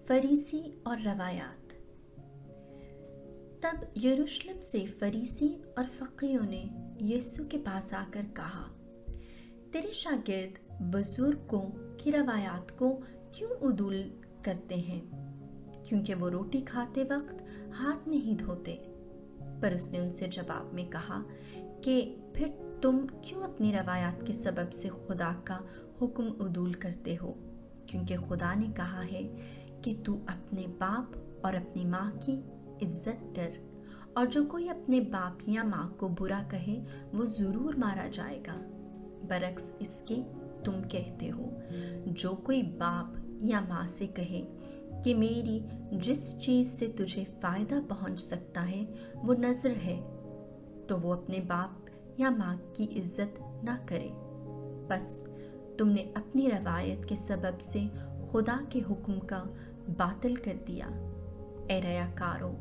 फरीसी और रवायात। तब यरूशलेम से फरीसी और फकीहों ने यीशु के पास आकर कहा, तेरे शागिर्द बुजुर्गों की रवायात को क्यों उदूल करते हैं, क्योंकि वो रोटी खाते वक्त हाथ नहीं धोते। पर उसने उनसे जवाब में कहा कि फिर तुम क्यों अपनी रवायात के सबब से खुदा का हुक्म उदूल करते हो, क्योंकि खुदा ने कहा है कि तू अपने बाप और अपनी माँ की इज्जत कर, और जो कोई अपने बाप या माँ को बुरा कहे वो ज़रूर मारा जाएगा। बरक्स इसके तुम कहते हो, जो कोई बाप या माँ से कहे कि मेरी जिस चीज़ से तुझे फ़ायदा पहुँच सकता है वो नज़र है, तो वो अपने बाप या माँ की इज्जत ना करे। बस तुमने अपनी रवायत के सबब से खुदा के हुक्म का बातिल कर दिया। ए रयाकारों,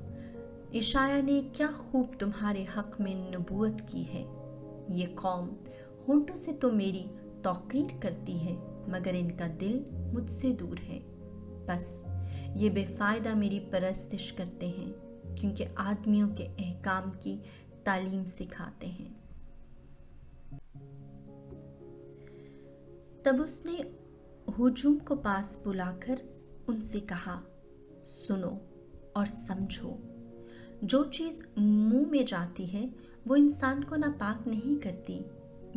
इशाया ने क्या खूब तुम्हारे हक़ में नबूवत की है। ये कौम होंठों से तो मेरी तौक़ीर करती है, मगर इनका दिल मुझसे दूर है। बस ये बेफ़ायदा मेरी परस्तिश करते हैं, क्योंकि आदमियों के अहकाम की तालीम सिखाते हैं। तब उसने हुजूम को पास बुलाकर उनसे कहा, सुनो और समझो, जो चीज़ मुंह में जाती है वो इंसान को नापाक नहीं करती,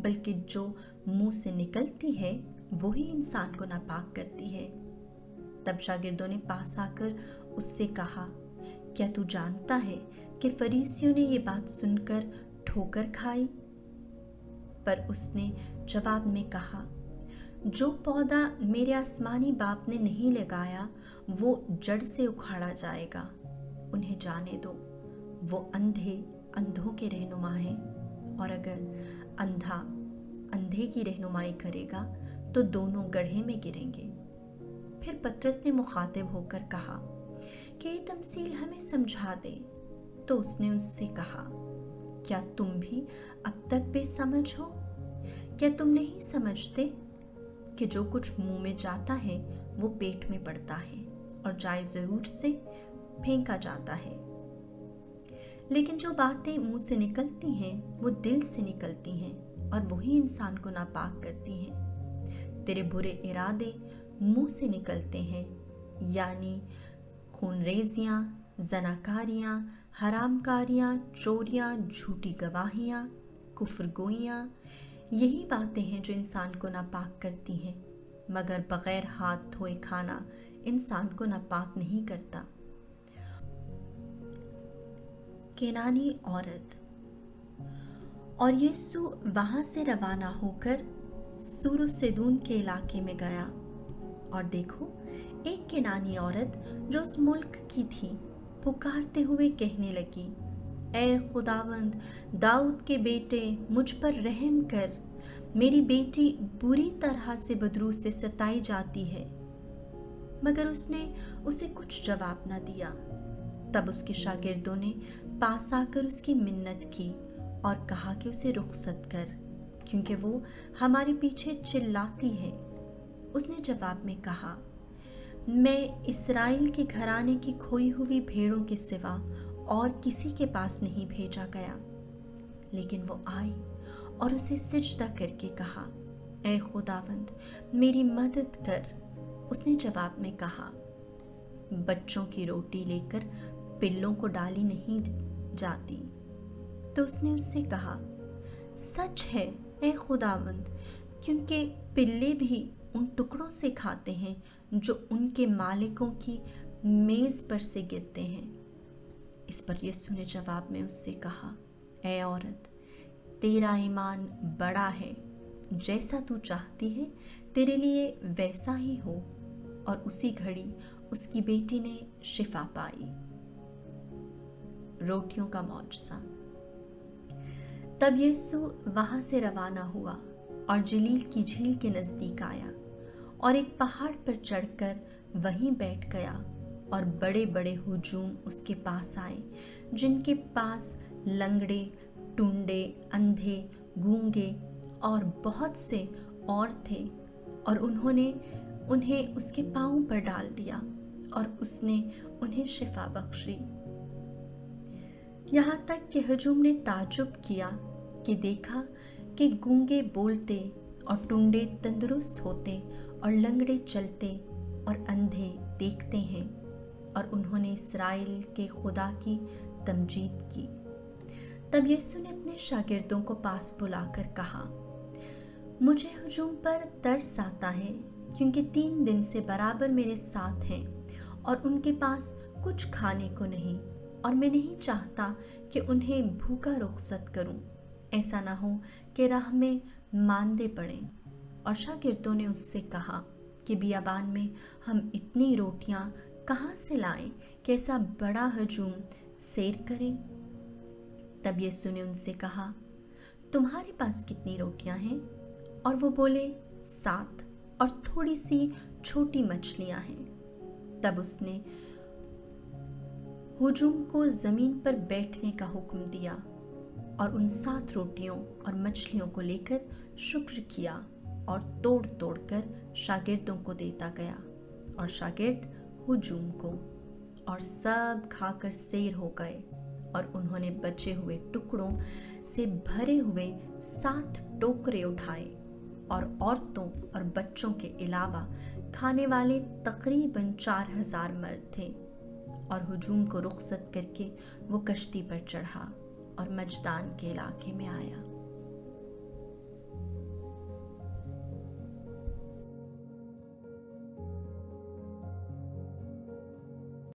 बल्कि जो मुंह से निकलती है वो ही इंसान को नापाक करती है। तब शागिर्दों ने पास आकर उससे कहा, क्या तू जानता है कि फरीसियों ने ये बात सुनकर ठोकर खाई? पर उसने जवाब में कहा, जो पौधा मेरे आसमानी बाप ने नहीं लगाया वो जड़ से उखाड़ा जाएगा। उन्हें जाने दो, वो अंधे अंधों के रहनुमा हैं, और अगर अंधा अंधे की रहनुमाई करेगा तो दोनों गड्ढे में गिरेंगे। फिर पतरस ने मुखातिब होकर कहा कि ये तमसील हमें समझा दे। तो उसने उससे कहा, क्या तुम भी अब तक बेसमझ हो? क्या तुम नहीं समझते कि जो कुछ मुंह में जाता है वो पेट में पड़ता है और जाए ज़रूर से फेंका जाता है। लेकिन जो बातें मुंह से निकलती हैं वो दिल से निकलती हैं, और वही इंसान को नापाक करती हैं। तेरे बुरे इरादे मुंह से निकलते हैं, यानी खूनरेज़ियाँ, ज़नाकारियाँ, हरामकारियाँ, चोरियाँ, झूठी गवाहियाँ, कुफ्रगोइयाँ, यही बातें हैं जो इंसान को नापाक करती हैं। मगर बग़ैर हाथ धोए खाना इंसान को नापाक नहीं करता। केनानी औरत। और यीशु वहाँ से रवाना होकर सूर सिदून के इलाके में गया, और देखो, एक केनानी औरत जो उस मुल्क की थी पुकारते हुए कहने लगी, ऐ खुदावंद दाऊद के बेटे, मुझ पर रहम कर, मेरी बेटी बुरी तरह से बदरू से सताई जाती है। मगर उसने उसे कुछ जवाब न दिया। तब उसके शागिर्दों ने पास आकर उसकी मिन्नत की और कहा कि उसे रुखसत कर, क्योंकि वो हमारे पीछे चिल्लाती है। उसने जवाब में कहा, मैं इस्राएल के घराने की खोई हुई भेड़ों के सिवा और किसी के पास नहीं भेजा गया। लेकिन वो आई और उसे सिजदा करके कहा, ऐ खुदावंद मेरी मदद कर। उसने जवाब में कहा, बच्चों की रोटी लेकर पिल्लों को डाली नहीं जाती। तो उसने उससे कहा, सच है ऐ खुदावंद, क्योंकि पिल्ले भी उन टुकड़ों से खाते हैं जो उनके मालिकों की मेज़ पर से गिरते हैं। इस पर यीशु ने जवाब में उससे कहा, ऐ औरत, तेरा ईमान बड़ा है, जैसा तू चाहती है तेरे लिए वैसा ही हो। और उसी घड़ी उसकी बेटी ने शिफा पाई। रोटियों का मौजज़ा। तब यीशु वहाँ से रवाना हुआ और जलील की झील के नज़दीक आया, और एक पहाड़ पर चढ़कर वहीं बैठ गया। और बड़े बड़े हुजूम उसके पास आए, जिनके पास लंगड़े, टुंडे, अंधे, गूंगे और बहुत से और थे, और उन्होंने उन्हें उसके पाँव पर डाल दिया और उसने उन्हें शिफा बख्शी। यहाँ तक कि हजूम ने ताज्जुब किया कि देखा कि गूंगे बोलते और टुंडे तंदुरुस्त होते और लंगड़े चलते और अंधे देखते हैं, और उन्होंने इसराइल के खुदा की तमजीद की। तब यीशु ने अपने शागिर्दों को पास बुलाकर कहा, मुझे हुजूम पर तरस आता है, क्योंकि 3 दिन से बराबर मेरे साथ हैं और उनके पास कुछ खाने को नहीं, और मैं नहीं चाहता कि उन्हें भूखा रुखसत करूं। ऐसा ना हो कि राह में मांदे पड़ें। और शागिर्दों ने उससे कहा कि बियाबान में हम इतनी रोटियां कहाँ से लाएं कि ऐसा बड़ा हजूम सैर करें। तब यीशु ने उनसे कहा, तुम्हारे पास कितनी रोटियां हैं? और वो बोले, 7, और थोड़ी सी छोटी मछलियां हैं। तब उसने हुजूम को जमीन पर बैठने का हुक्म दिया और उन 7 रोटियों और मछलियों को लेकर शुक्र किया और तोड़ तोड़ कर शागिर्दों को देता गया, और शागिर्द हुजूम को। और सब खाकर सैर हो गए, और उन्होंने बचे हुए टुकड़ों से भरे हुए 7 टोकरे उठाए, और औरतों और बच्चों के अलावा खाने वाले तकरीबन 4000 मर्द थे। और हुजूम को रुखसत करके वो कश्ती पर चढ़ा और मजदान के इलाके में आया।